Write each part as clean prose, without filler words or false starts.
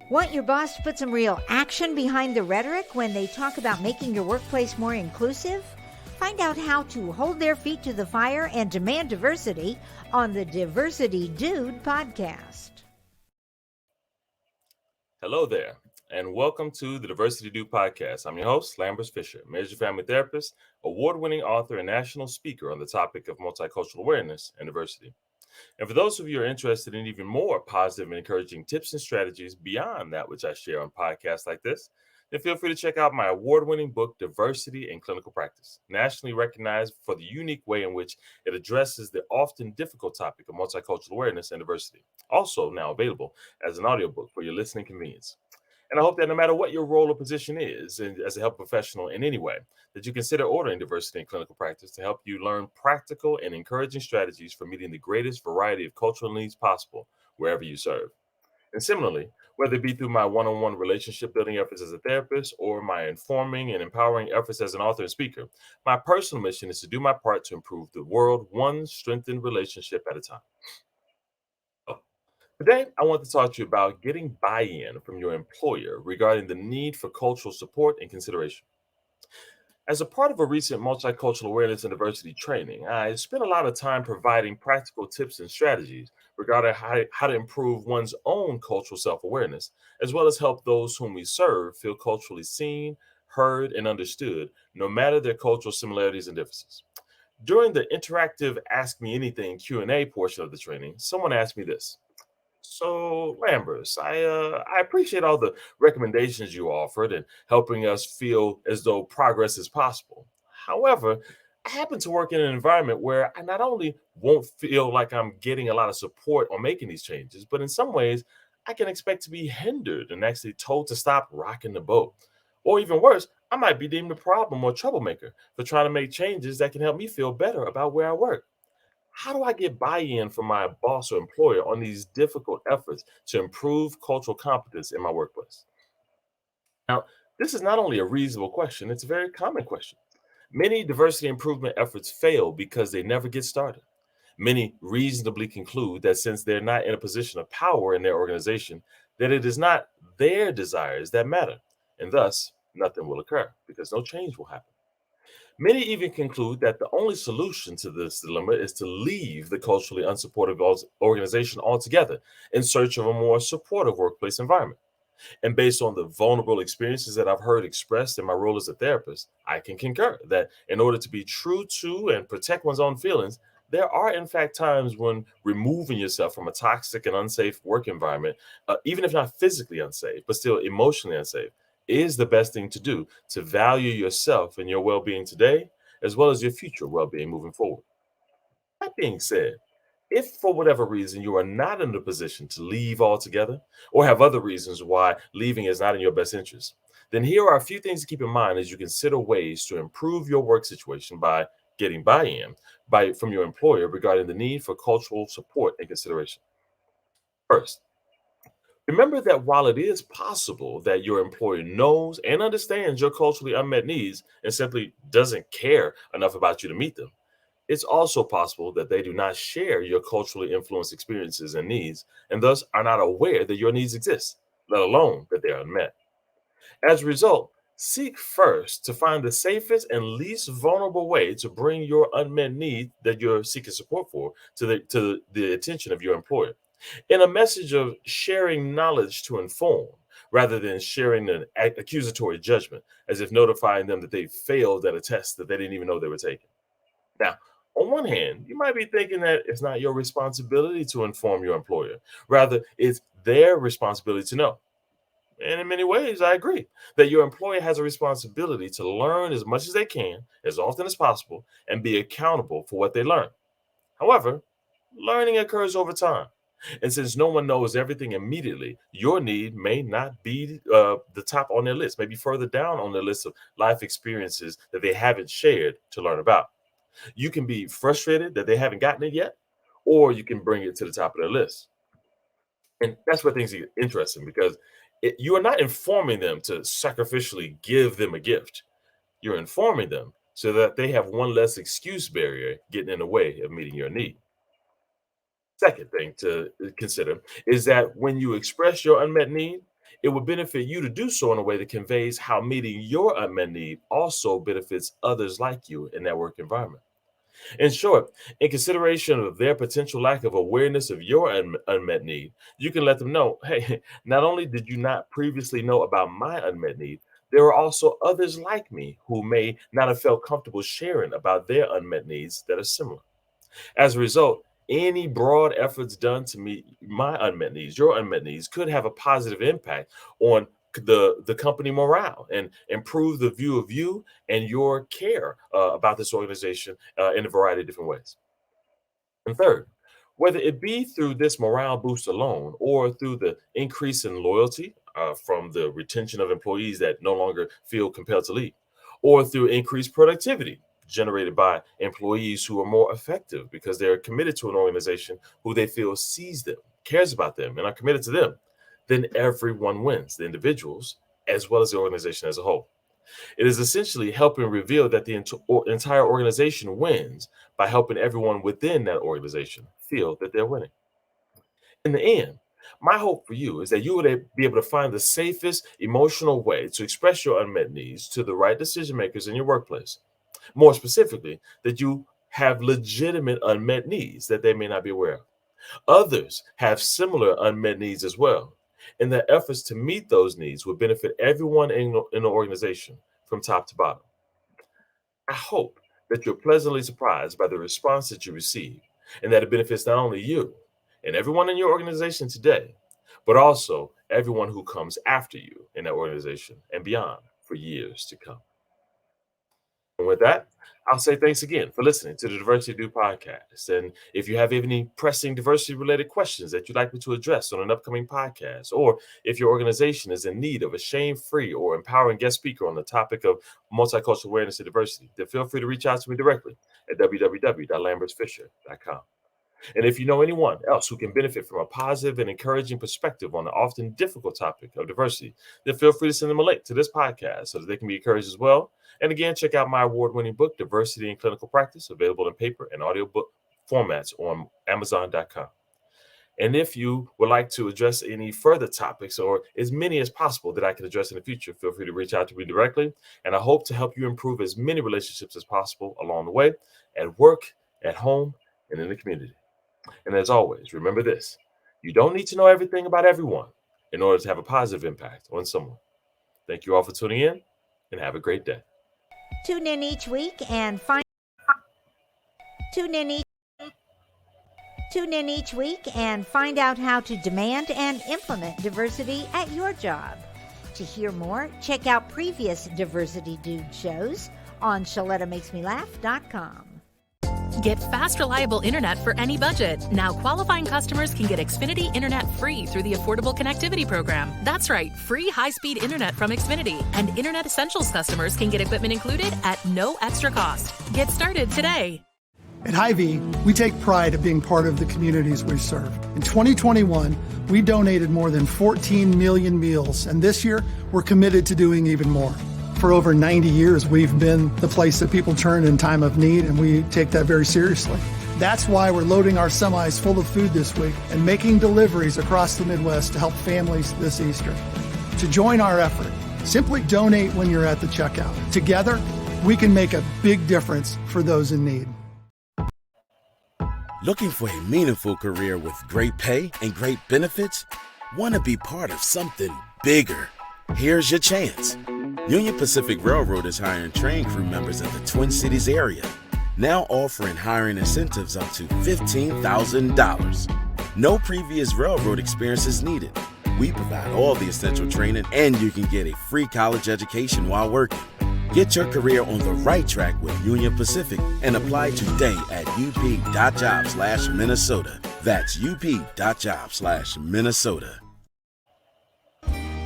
Want your boss to put some real action behind the rhetoric when they talk about making your workplace more inclusive? Find out how to hold their feet to the fire and demand diversity on the Diversity Dude podcast. Hello there, and welcome to the Diversity Dude podcast. I'm your host, Lambert Fisher, major family therapist, award-winning author, and national speaker on the topic of multicultural awareness and diversity. And for those of you who are interested in even more positive and encouraging tips and strategies beyond that which I share on podcasts like this, then feel free to check out my award-winning book, Diversity in Clinical Practice, nationally recognized for the unique way in which it addresses the often difficult topic of multicultural awareness and diversity. Also now available as an audiobook for your listening convenience. And I hope that no matter what your role or position is as a health professional in any way, that you consider ordering diversity in clinical practice to help you learn practical and encouraging strategies for meeting the greatest variety of cultural needs possible wherever you serve. And similarly, whether it be through my one-on-one relationship building efforts as a therapist or my informing and empowering efforts as an author and speaker, my personal mission is to do my part to improve the world one strengthened relationship at a time. So, today, I want to talk to you about getting buy in from your employer regarding the need for cultural support and consideration. As a part of a recent multicultural awareness and diversity training, I spent a lot of time providing practical tips and strategies regarding how to improve one's own cultural self awareness, as well as help those whom we serve feel culturally seen, heard, and understood, no matter their cultural similarities and differences. During the interactive Ask Me Anything Q&A portion of the training, someone asked me this. So, Lambers, I appreciate all the recommendations you offered and helping us feel as though progress is possible. However, I happen to work in an environment where I not only won't feel like I'm getting a lot of support on making these changes, but in some ways, I can expect to be hindered and actually told to stop rocking the boat. Or even worse, I might be deemed a problem or troublemaker for trying to make changes that can help me feel better about where I work. How do I get buy-in from my boss or employer on these difficult efforts to improve cultural competence in my workplace? Now, this is not only a reasonable question, it's a very common question. Many diversity improvement efforts fail because they never get started. Many reasonably conclude that since they're not in a position of power in their organization, that it is not their desires that matter, and thus nothing will occur because no change will happen. Many even conclude that the only solution to this dilemma is to leave the culturally unsupportive organization altogether in search of a more supportive workplace environment. And based on the vulnerable experiences that I've heard expressed in my role as a therapist, I can concur that in order to be true to and protect one's own feelings, there are, in fact, times when removing yourself from a toxic and unsafe work environment, even if not physically unsafe, but still emotionally unsafe, is the best thing to do to value yourself and your well being today, as well as your future well being moving forward. That being said, if for whatever reason you are not in a position to leave altogether or have other reasons why leaving is not in your best interest, then here are a few things to keep in mind as you consider ways to improve your work situation by getting buy-in from your employer regarding the need for cultural support and consideration. First, remember that while it is possible that your employer knows and understands your culturally unmet needs and simply doesn't care enough about you to meet them, it's also possible that they do not share your culturally influenced experiences and needs, and thus are not aware that your needs exist, let alone that they are unmet. As a result, seek first to find the safest and least vulnerable way to bring your unmet need that you're seeking support for to the attention of your employer. In a message of sharing knowledge to inform, rather than sharing an accusatory judgment, as if notifying them that they failed at a test that they didn't even know they were taking. Now, on one hand, you might be thinking that it's not your responsibility to inform your employer. Rather, it's their responsibility to know. And in many ways, I agree that your employer has a responsibility to learn as much as they can, as often as possible, and be accountable for what they learn. However, learning occurs over time. And since no one knows everything immediately, your need may not be the top on their list, maybe further down on their list of life experiences that they haven't shared to learn about. You can be frustrated that they haven't gotten it yet, or you can bring it to the top of their list. And that's where things get interesting because you are not informing them to sacrificially give them a gift. You're informing them so that they have one less excuse barrier getting in the way of meeting your need. Second thing to consider is that when you express your unmet need, It would benefit you to do so in a way that conveys how meeting your unmet need also benefits others like you in that work environment. In short, in consideration of their potential lack of awareness of your unmet need, you can let them know, hey, not only did you not previously know about my unmet need, there are also others like me who may not have felt comfortable sharing about their unmet needs that are similar. As a result, any broad efforts done to meet my unmet needs, your unmet needs, could have a positive impact on the company morale and improve the view of you and your care about this organization in a variety of different ways. And third, whether it be through this morale boost alone or through the increase in loyalty from the retention of employees that no longer feel compelled to leave, or through increased productivity generated by employees who are more effective because they're committed to an organization who they feel sees them, cares about them, and are committed to them, then everyone wins, the individuals as well as the organization as a whole. It is essentially helping reveal that the entire organization wins by helping everyone within that organization feel that they're winning. In the end, my hope for you is that you would be able to find the safest emotional way to express your unmet needs to the right decision makers in your workplace. More specifically, that you have legitimate unmet needs that they may not be aware of. Others have similar unmet needs as well, and the efforts to meet those needs will benefit everyone in the organization from top to bottom. I hope that you're pleasantly surprised by the response that you receive and that it benefits not only you and everyone in your organization today, but also everyone who comes after you in that organization and beyond for years to come. And with that, I'll say thanks again for listening to the Diversity Do podcast. And if you have any pressing diversity related questions that you'd like me to address on an upcoming podcast, or if your organization is in need of a shame-free or empowering guest speaker on the topic of multicultural awareness and diversity, then feel free to reach out to me directly at www.lambertsfisher.com. And if you know anyone else who can benefit from a positive and encouraging perspective on the often difficult topic of diversity, then feel free to send them a link to this podcast so that they can be encouraged as well. And again, check out my award-winning book, Diversity in Clinical Practice, available in paper and audiobook formats on Amazon.com. And if you would like to address any further topics or as many as possible that I can address in the future, feel free to reach out to me directly. And I hope to help you improve as many relationships as possible along the way, at work, at home, and in the community. And as always, remember this: you don't need to know everything about everyone in order to have a positive impact on someone. Thank you all for tuning in, and have a great day. Tune in each week and find out how to demand and implement diversity at your job. To hear more, check out previous Diversity Dude shows on ShalettaMakesMeLaugh.com. Get fast, reliable internet for any budget. Now qualifying customers can get Xfinity Internet free through the Affordable Connectivity Program. That's right, free high-speed internet from Xfinity. And Internet Essentials customers can get equipment included at no extra cost. Get started today. At Hy-Vee, we take pride in being part of the communities we serve. In 2021, we donated more than 14 million meals, and this year, we're committed to doing even more. For over 90 years, we've been the place that people turn in time of need, and we take that very seriously. That's why we're loading our semis full of food this week and making deliveries across the Midwest to help families this Easter. To join our effort, simply donate when you're at the checkout. Together, we can make a big difference for those in need. Looking for a meaningful career with great pay and great benefits? Want to be part of something bigger? Here's your chance. Union Pacific Railroad is hiring train crew members in the Twin Cities area, now offering hiring incentives up to $15,000. No previous railroad experience is needed. We provide all the essential training, and you can get a free college education while working. Get your career on the right track with Union Pacific and apply today at up.jobs/Minnesota. That's up.jobs/Minnesota.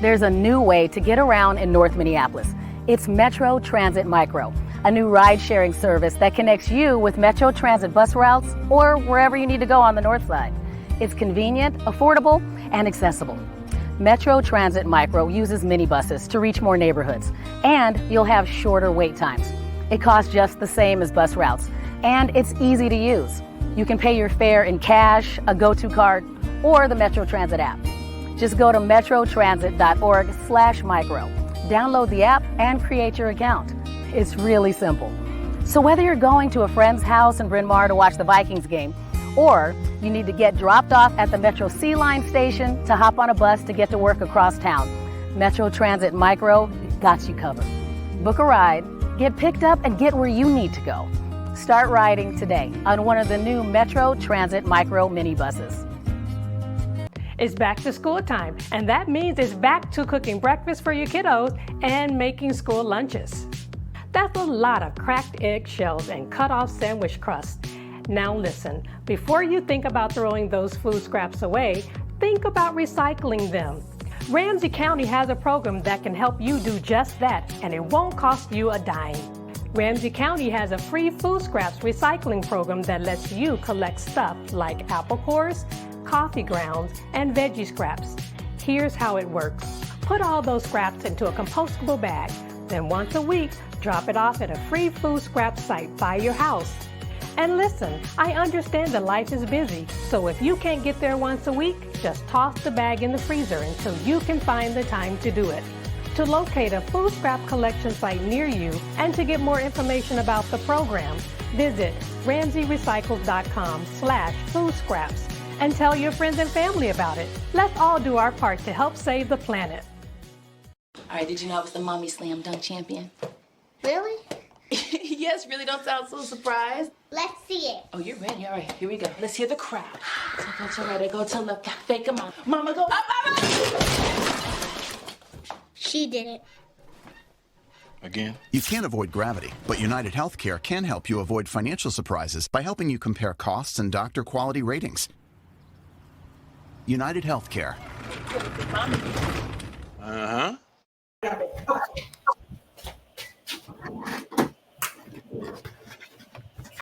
There's a new way to get around in North Minneapolis. It's Metro Transit Micro, a new ride-sharing service that connects you with Metro Transit bus routes or wherever you need to go on the north side. It's convenient, affordable, and accessible. Metro Transit Micro uses minibuses to reach more neighborhoods, and you'll have shorter wait times. It costs just the same as bus routes, and it's easy to use. You can pay your fare in cash, a GoTo card, or the Metro Transit app. Just go to metrotransit.org/micro. Download the app and create your account. It's really simple. So whether you're going to a friend's house in Bryn Mawr to watch the Vikings game, or you need to get dropped off at the Metro C Line station to hop on a bus to get to work across town, Metro Transit Micro got you covered. Book a ride, get picked up, and get where you need to go. Start riding today on one of the new Metro Transit Micro minibuses. It's back to school time, and that means it's back to cooking breakfast for your kiddos and making school lunches. That's a lot of cracked egg shells and cut-off sandwich crust. Now listen, before you think about throwing those food scraps away, think about recycling them. Ramsey County has a program that can help you do just that, and it won't cost you a dime. Ramsey County has a free food scraps recycling program that lets you collect stuff like apple cores, coffee grounds, and veggie scraps. Here's how it works. Put all those scraps into a compostable bag. Then once a week, drop it off at a free food scrap site by your house. And listen, I understand that life is busy, so if you can't get there once a week, just toss the bag in the freezer until you can find the time to do it. To locate a food scrap collection site near you and to get more information about the program, visit RamseyRecycles.com/food scraps and tell your friends and family about it. Let's all do our part to help save the planet. All right, did you know I was the Mommy Slam Dunk Champion? Really? Yes, really don't sound so surprised. Let's see it. Oh, you're ready. All right, here we go. Let's hear the crowd. So go to right, go to left, fake a mom. Mama, go up, mama! She did it. Again? You can't avoid gravity, but United Healthcare can help you avoid financial surprises by helping you compare costs and doctor quality ratings. United Healthcare.